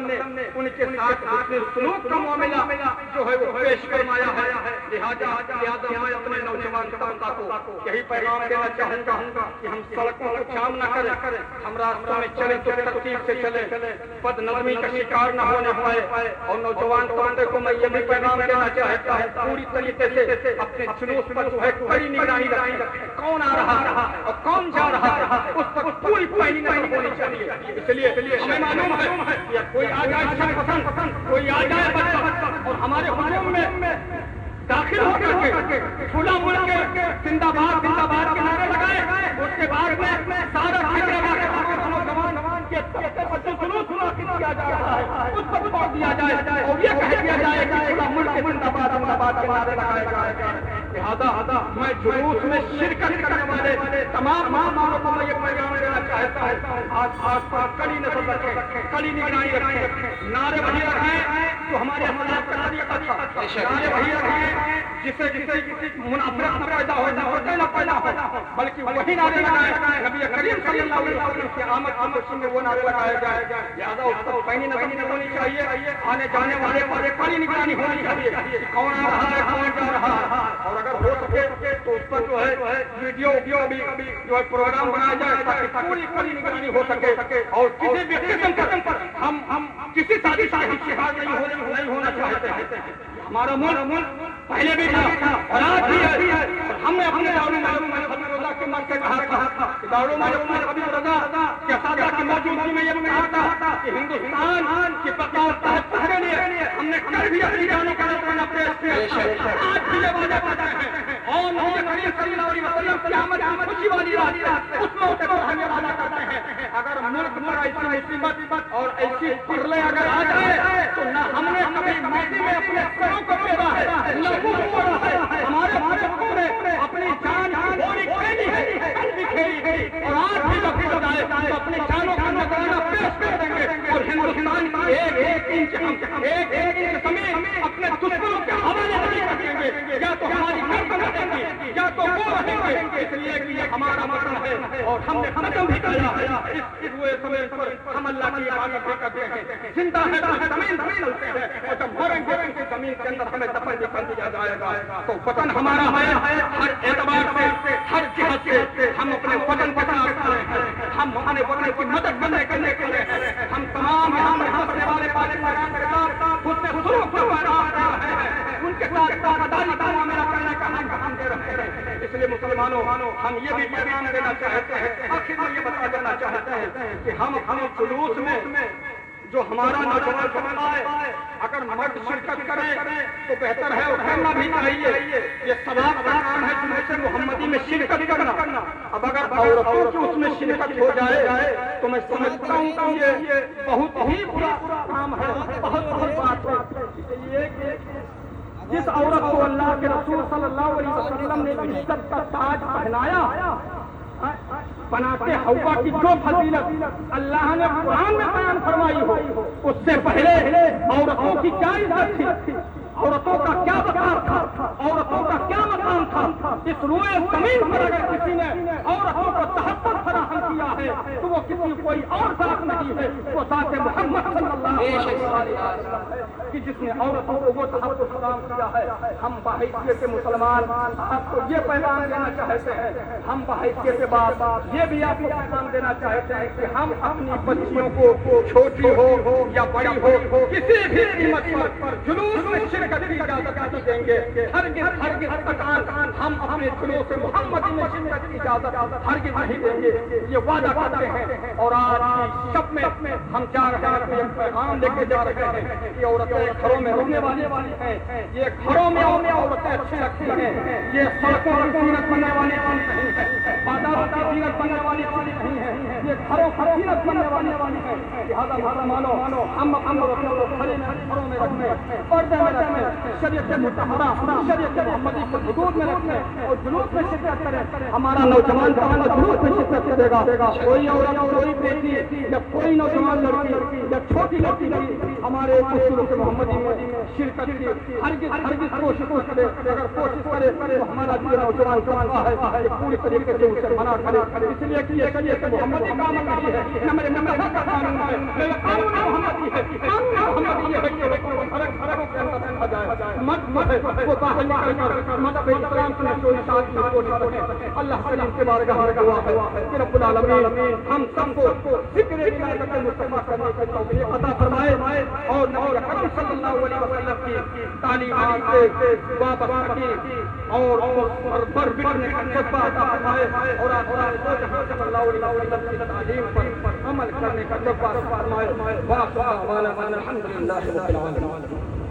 نے ان کے ساتھ حسن سلوک کا معاملہ جو ہے وہ پیش فرمایا ہے. لہذا میں اپنے نوجوان طبقہ کو یہی پیغام دینا چاہوں گا کہ ہم سڑکوں کو جام نہ کریں, ہم راستوں میں چلیں تو ترتیب سے چلیں, بد نظمی کا شکار نہ ہونے پائے. اور نوجوان طبقے کو میں یہ بھی پیغام دینا چاہتا ہوں پوری طریقے سے اپنے جلوس پر جو ہے کڑی نگرانی رکھیں. کون آ رہا ہے اور کون جا رہا ہے اس پر پوری نظر ہونی چاہیے. اس لیے ہمیں معلوم ہے کہ کوئی آ جائے پسند, کوئی آ جائے بچہ اور ہمارے ہجوم میں داخل ہو کر کے کھلا ملک کے زندہ باد کے نعرے لگائے, اس کے بعد میں سارا نوجوان کے جلوس کیا جا رہا ہے اس پر توڑ دیا جائے اور یہ کہہ دیا جائے کہ پورا ملک زندہ باد کے نعرے لگائے جائے. لہذا میں جلوس میں شرکت کرنے والے تمام مہمانوں کو میں یہ پیغام دینا چاہتا ہوں آس پاس کڑی نظر رکھیں, کڑی نگرانی رکھیں. نعرے وہی رکھیں جو ہمارے اخلاق کا طریقہ تھا, نعرے وہی رکھیں جسے کسی منافرت نہ پیدا ہو, بلکہ وہی نعرے لگائے نبی کریم صلی اللہ علیہ وسلم کی آمد کی خوشی میں وہ نعرے لگائے جائے. لہٰذا اس پر پہنی نظر ہونی چاہیے, آنے جانے والے کڑی نگرانی ہونی چاہیے کہ کون آ رہا ہے کون جا رہا ہے. اور اگر ہو سکے تو اس پر جو ہے ویڈیو بھی جو ہے پروگرام بنایا جائے تاکہ پوری کڑی نگرانی ہو سکے. اور کسی بھی قسم پر ہم کسی سازش کا شکار نہیں ہونا چاہتے ہیں. ہمارا ملک پہلے بھی تھا اور آج بھی ہے. ہم نے اپنے حبیب رضا کے مر سے کہا تھا کہ حبیب رضا کے اساتذہ کی موجودگی میں یہ کہا تھا کہ ہندوستان کی بقا اور تحفظ کے لیے ہم نے کل بھی اپنی جانوں کا نذرانہ پیش کیا, آج بھی یہ وعدہ کرتے ہیں. اور نبی کریم صلی اللہ علیہ وسلم کی آمد کی خوشی والی رات اس موقع پر ہم یہ وعدہ کرتے ہیں اگر ملک پر ایسی مصیبت اور ایسی پرلے اگر آ جائے تو نہ ہم نے کبھی ماضی میں اپنے سروں کو پھیرا ہے, نہ منہ موڑا ہے. ہمارے بزرگوں نے اپنی جان گوری کھیلی ہے, کل بھی کھیلی ہے, اور آج بھی وقت ہو جائے تو اپنی جانوں کا نذرانہ پیش کر دیں گے. اور ہندوستان کی ایک انچ زمین اپنے دشمنوں کے حوالے نہیں رکھیں گے. یا تو ہماری گردن رہیں گی یا تو وہ رہیں گے, اس لیے کہ یہ ہمارا وطن ہے اور ہم نے قدم بھی کیا. اس ہوئے زمین پر ہم اللہ کی عبادت بھی کرتے ہیں. زندہ ہے تو زمین چلتے ہیں, اور جب مریں گے ان کی زمین کے اندر ہمیں دفن بھی کر دیا جائے گا. تو وطن ہمارا ہے ہر اعتبار سے, ہر جہت سے. ہم اپنے وطن کو ساتھ ہیں, ہم اپنے وطن کی مدد کرنے کے لیے ہم تمام یہاں رہنے والے پاکستان کے ساتھ خود سے سلوک کروا رہے ہیں, ان کے ساتھ وفاداری کا معاملہ کرنے کا ہم دے رہے ہیں. اس لیے مسلمانوں ہم یہ بھی پیغام دینا چاہتے ہیں, آخر میں یہ بتا دینا چاہتے ہیں کہ ہم جلوس میں جو ہمارا نوجوان طبقہ ہے اگر مرد شرکت کریں تو بہتر ہے, اور کرنا بھی چاہیے. یہ ثواب کا کام ہے جلوس محمدی میں شرکت کرنا. اب اگر عورتوں کی اس میں شرکت ہو جائے تو میں سمجھتا ہوں کہ یہ بہت ہی برا کام ہے, بہت بڑی بات ہے. اس لیے کہ جس عورت کو اللہ کے رسول صلی اللہ علیہ وسلم نے عزت کا تاج پہنایا, بناتے حوا کی جو فضیلت اللہ نے قرآن میں بیان فرمائی ہو, اس سے پہلے عورتوں کی کیا عزت تھی, عورتوں کا کیا وقار تھا, عورتوں کا کیا مقام تھا. اس روئے زمین پر اگر کسی نے عورتوں کو تحفظ فراہم کیا ہے تو وہ کسی کوئی اور ذات نہیں ہے, وہ ذات محمد صلی اللہ علیہ وسلم کہ جس نے عورتوں کو وہ تحفظ فراہم کیا ہے. ہم بحیثیت مسلمان آپ کو یہ پیغام دینا چاہتے ہیں, ہم بحیثیت بات یہ بھی آپ کو پیغام دینا چاہتے ہیں کہ ہم اپنی بچیوں کو چھوٹی ہو یا بڑی ہو کسی بھی قیمت پر جلوس میں شرکت کی اجازت نہیں دیں گے. ہرگز ہم اپنے جلوس محمدی میں شرکت کی اجازت ہرگز نہیں دیں گے. یہ وعدہ کرتے ہیں. اور آج شب میں ہم جا رہے ہیں, ایک پیغام لے کے جا رہے ہیں. یہ عورتیں گھروں میں رہنے والی ہیں, یہ گھروں میں عورتیں اچھی لگتی ہیں, یہ سڑکوں کی زینت بننے والی نہیں ہے, بازاروں کی زینت بننے والی نہیں ہے, یہ گھروں کی زینت بننے والی ہے. لہٰذا مسلمانوں ہم اپنے عورتوں کو گھروں میں رکھیں, پردے میں رکھیں, شریعت مطہرہ شریعت محمدی کے حدود میں رکھیں اور جلوس میں شرکت کریں. ہمارا نوجوان جلوس میں شرکت کرے گا. کوئی عورت, کوئی بیٹی یا کوئی نوجوان لڑکی یا چھوٹی لڑکی ہمارے جلوس محمدی میں شرکت کی ہرگز کوشش کرے. اگر کوشش کرے تو ہمارا جو نوجوان طبقہ ہے یہ پوری طریقے سے اسے منع کرے. اس لیے کہ یہ شریعت محمدی کا عمل نہیں ہے, نہ میرے کا قانون ہے, میرا قانون محمدی ہے. مرد ہے وہ باہر نکل کر مذہب اسلام سے نشو و اشاعت کی کوشش کرے. اللہ کریم کے بارگاہ میں دعا ہے کہ رب العالمین ہم سب کو ذکر ولایت مصطفیٰ کرنے کی توفیق عطا فرمائے اور نبی اکرم صلی اللہ علیہ وسلم کی تعلیمات سے وابستگی اور پر بٹنے کا جذبہ عطا فرمائے اور آخرت کو جہاں صلی اللہ علیہ وسلم کی تعلیم پر عمل کرنے کا جذبہ عطا فرمائے. وآخر دعوانا الحمد للہ رب العالمین.